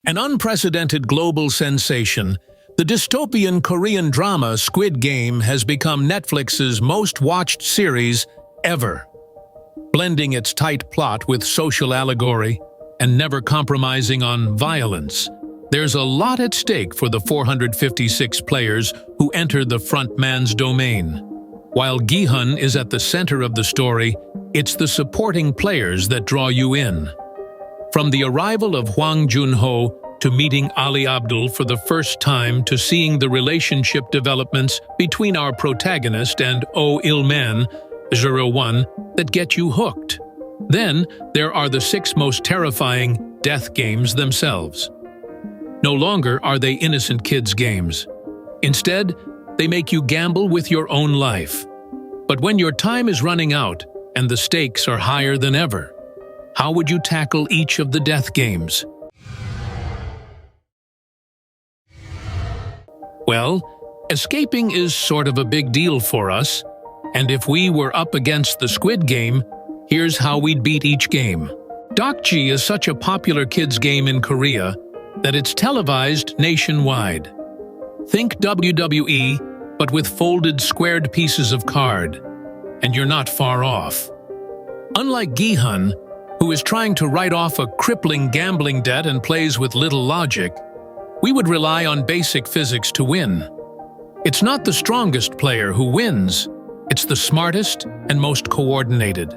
An unprecedented global sensation, the dystopian Korean drama Squid Game has become Netflix's most-watched series ever. Blending its tight plot with social allegory and never compromising on violence, there's a lot at stake for the 456 players who enter the front man's domain. While Gi-hun is at the center of the story, it's the supporting players that draw you in. From the arrival of Hwang Jun-ho to meeting Ali Abdul for the first time to seeing the relationship developments between our protagonist and Oh Il-man, 01, that get you hooked. Then, there are the 6 most terrifying death games themselves. No longer are they innocent kids' games. Instead, they make you gamble with your own life. But when your time is running out and the stakes are higher than ever, how would you tackle each of the death games? Well, escaping is sort of a big deal for us, and if we were up against the Squid Game, here's how we'd beat each game. Dokji is such a popular kids' game in Korea that it's televised nationwide. Think WWE, but with folded squared pieces of card, and you're not far off. Unlike Gi-hun, who is trying to write off a crippling gambling debt and plays with little logic, we would rely on basic physics to win. It's not the strongest player who wins, it's the smartest and most coordinated.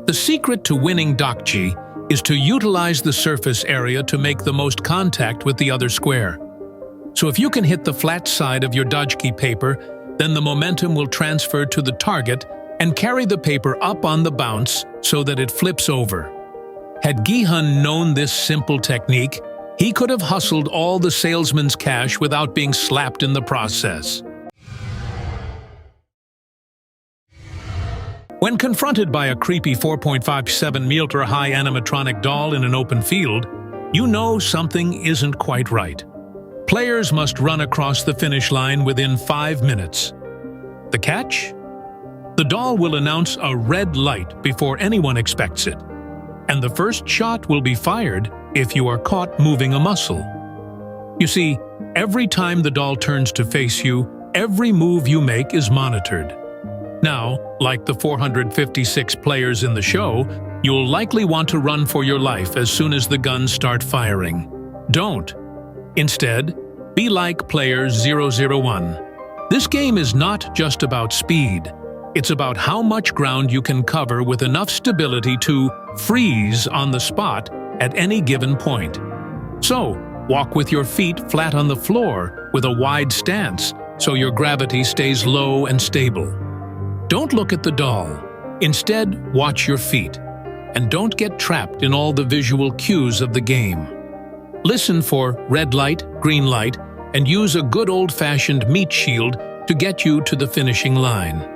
The secret to winning Dokji is to utilize the surface area to make the most contact with the other square. So if you can hit the flat side of your Dokji paper, then the momentum will transfer to the target and carry the paper up on the bounce so that it flips over. Had Gi-hun known this simple technique, he could have hustled all the salesman's cash without being slapped in the process. When confronted by a creepy 4.57-meter-high animatronic doll in an open field, you know something isn't quite right. Players must run across the finish line within 5 minutes. The catch? The doll will announce a red light before anyone expects it, and the first shot will be fired if you are caught moving a muscle. You see, every time the doll turns to face you, every move you make is monitored. Now, like the 456 players in the show, you'll likely want to run for your life as soon as the guns start firing. Don't. Instead, be like player 001. This game is not just about speed. It's about how much ground you can cover with enough stability to freeze on the spot at any given point. So, walk with your feet flat on the floor with a wide stance so your gravity stays low and stable. Don't look at the doll. Instead, watch your feet. And don't get trapped in all the visual cues of the game. Listen for red light, green light, and use a good old-fashioned meat shield to get you to the finishing line.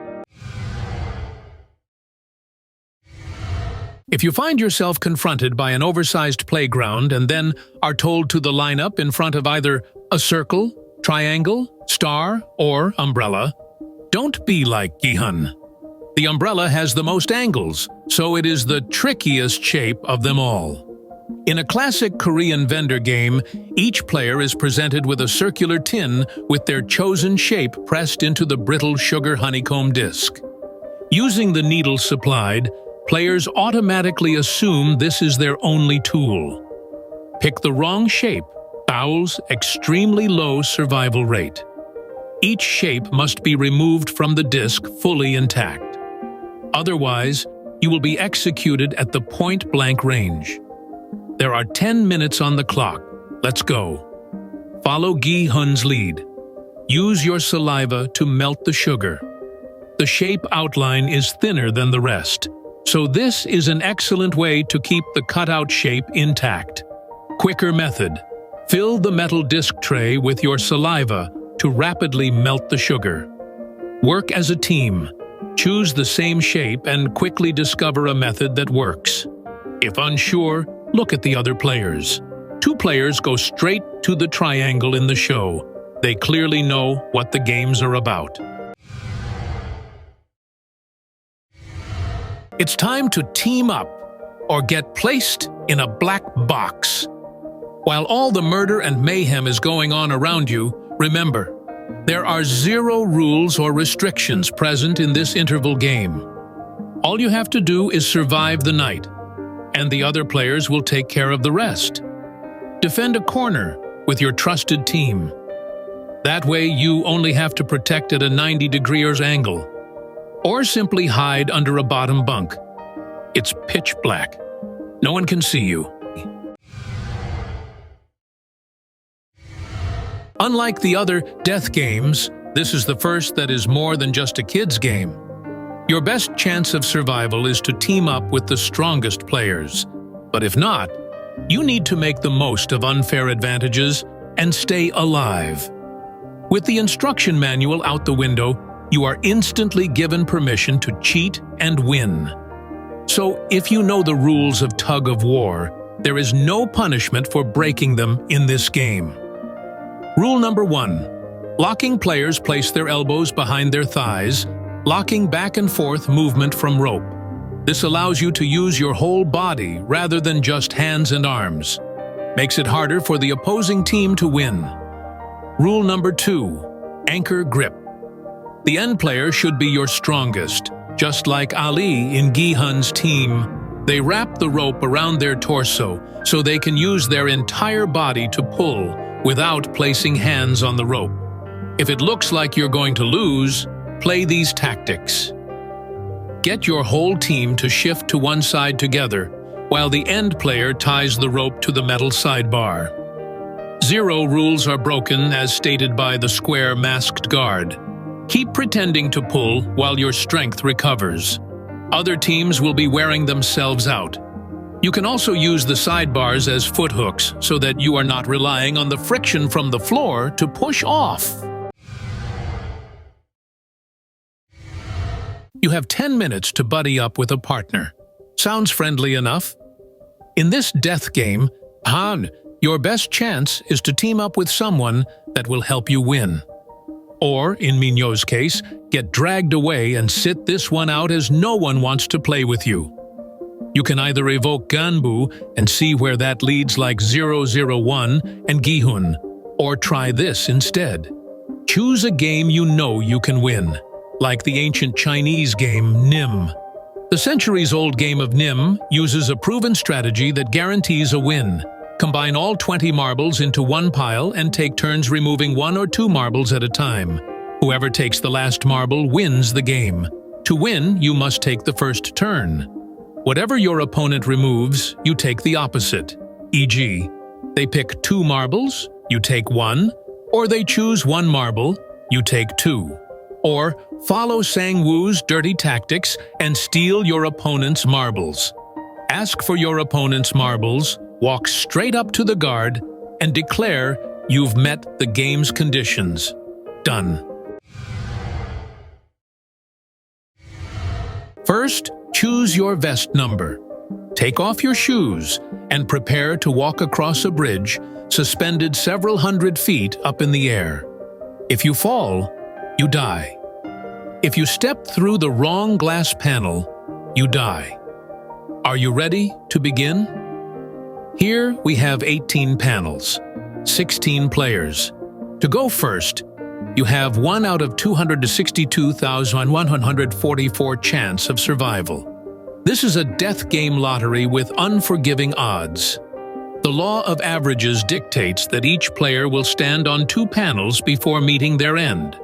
If you find yourself confronted by an oversized playground and then are told to line up in front of either a circle, triangle, star, or umbrella, don't be like Gi-hun. The umbrella has the most angles, so it is the trickiest shape of them all. In a classic Korean vendor game, each player is presented with a circular tin with their chosen shape pressed into the brittle sugar honeycomb disc. Using the needle supplied, players automatically assume this is their only tool. Pick the wrong shape, fouls extremely low survival rate. Each shape must be removed from the disc fully intact. Otherwise, you will be executed at the point-blank range. There are 10 minutes on the clock. Let's go. Follow Gi-hun's lead. Use your saliva to melt the sugar. The shape outline is thinner than the rest, so this is an excellent way to keep the cutout shape intact. Quicker method. Fill the metal disc tray with your saliva to rapidly melt the sugar. Work as a team. Choose the same shape and quickly discover a method that works. If unsure, look at the other players. 2 players go straight to the triangle in the show. They clearly know what the games are about. It's time to team up or get placed in a black box. While all the murder and mayhem is going on around you, remember, there are 0 rules or restrictions present in this interval game. All you have to do is survive the night, and the other players will take care of the rest. Defend a corner with your trusted team. That way you only have to protect at a 90-degree angle, or simply hide under a bottom bunk. It's pitch black. No one can see you. Unlike the other death games, this is the first that is more than just a kid's game. Your best chance of survival is to team up with the strongest players. But if not, you need to make the most of unfair advantages and stay alive. With the instruction manual out the window, you are instantly given permission to cheat and win. So, if you know the rules of Tug of War, there is no punishment for breaking them in this game. Rule number 1. Locking players place their elbows behind their thighs, locking back and forth movement from rope. This allows you to use your whole body rather than just hands and arms. Makes it harder for the opposing team to win. Rule number 2. Anchor grip. The end player should be your strongest. Just like Ali in Gi-hun's team, they wrap the rope around their torso so they can use their entire body to pull without placing hands on the rope. If it looks like you're going to lose, play these tactics. Get your whole team to shift to one side together, while the end player ties the rope to the metal sidebar. 0 rules are broken as stated by the square masked guard. Keep pretending to pull while your strength recovers. Other teams will be wearing themselves out. You can also use the sidebars as foothooks so that you are not relying on the friction from the floor to push off. You have 10 minutes to buddy up with a partner. Sounds friendly enough? In this death game, your best chance is to team up with someone that will help you win. Or, in Minyo's case, get dragged away and sit this one out as no one wants to play with you. You can either evoke Ganbu and see where that leads like 001 and Gi-hun, or try this instead. Choose a game you know you can win, like the ancient Chinese game Nim. The centuries-old game of Nim uses a proven strategy that guarantees a win. Combine all 20 marbles into one pile and take turns removing 1 or 2 marbles at a time. Whoever takes the last marble wins the game. To win, you must take the first turn. Whatever your opponent removes, you take the opposite. E.g., they pick 2 marbles, you take 1, or they choose 1 marble, you take 2. Or follow Sang-woo's dirty tactics and steal your opponent's marbles. Ask for your opponent's marbles, walk straight up to the guard, and declare you've met the game's conditions. Done. First, choose your vest number. Take off your shoes and prepare to walk across a bridge suspended several hundred feet up in the air. If you fall, you die. If you step through the wrong glass panel, you die. Are you ready to begin? Here we have 18 panels, 16 players. To go first, you have 1 out of 262,144 chance of survival. This is a death game lottery with unforgiving odds. The law of averages dictates that each player will stand on 2 panels before meeting their end.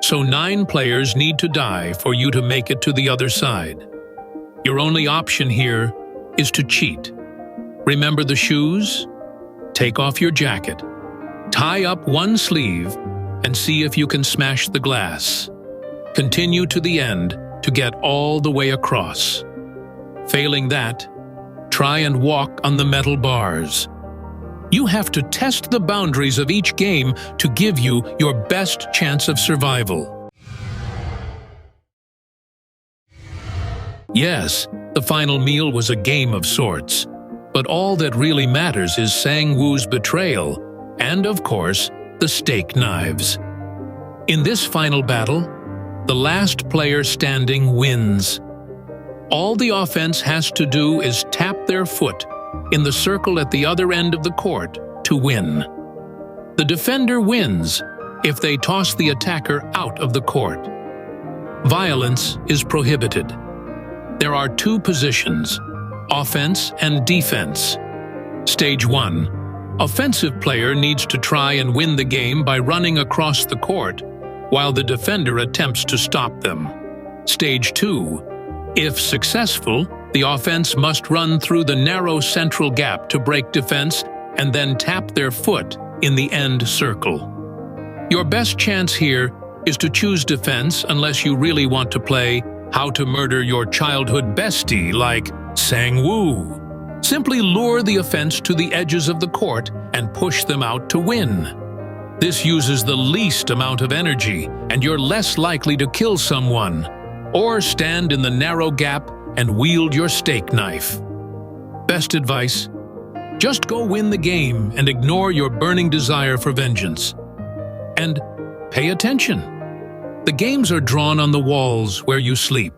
So 9 players need to die for you to make it to the other side. Your only option here is to cheat. Remember the shoes? Take off your jacket. Tie up one sleeve and see if you can smash the glass. Continue to the end to get all the way across. Failing that, try and walk on the metal bars. You have to test the boundaries of each game to give you your best chance of survival. Yes, the final meal was a game of sorts, but all that really matters is Sang-woo's betrayal and, of course, the steak knives. In this final battle, the last player standing wins. All the offense has to do is tap their foot in the circle at the other end of the court to to win. The defender wins if they toss the attacker out of the court. Violence is prohibited. There are two positions, offense and defense. Stage 1. Offensive player needs to try and win the game by running across the court, while the defender attempts to stop them. Stage 2. If successful, the offense must run through the narrow central gap to break defense and then tap their foot in the end circle. Your best chance here is to choose defense unless you really want to play How to Murder Your Childhood Bestie like Sang-woo. Simply lure the offense to the edges of the court and push them out to win. This uses the least amount of energy, and you're less likely to kill someone, or stand in the narrow gap and wield your steak knife. Best advice: just go win the game and ignore your burning desire for vengeance. And pay attention. The games are drawn on the walls where you sleep.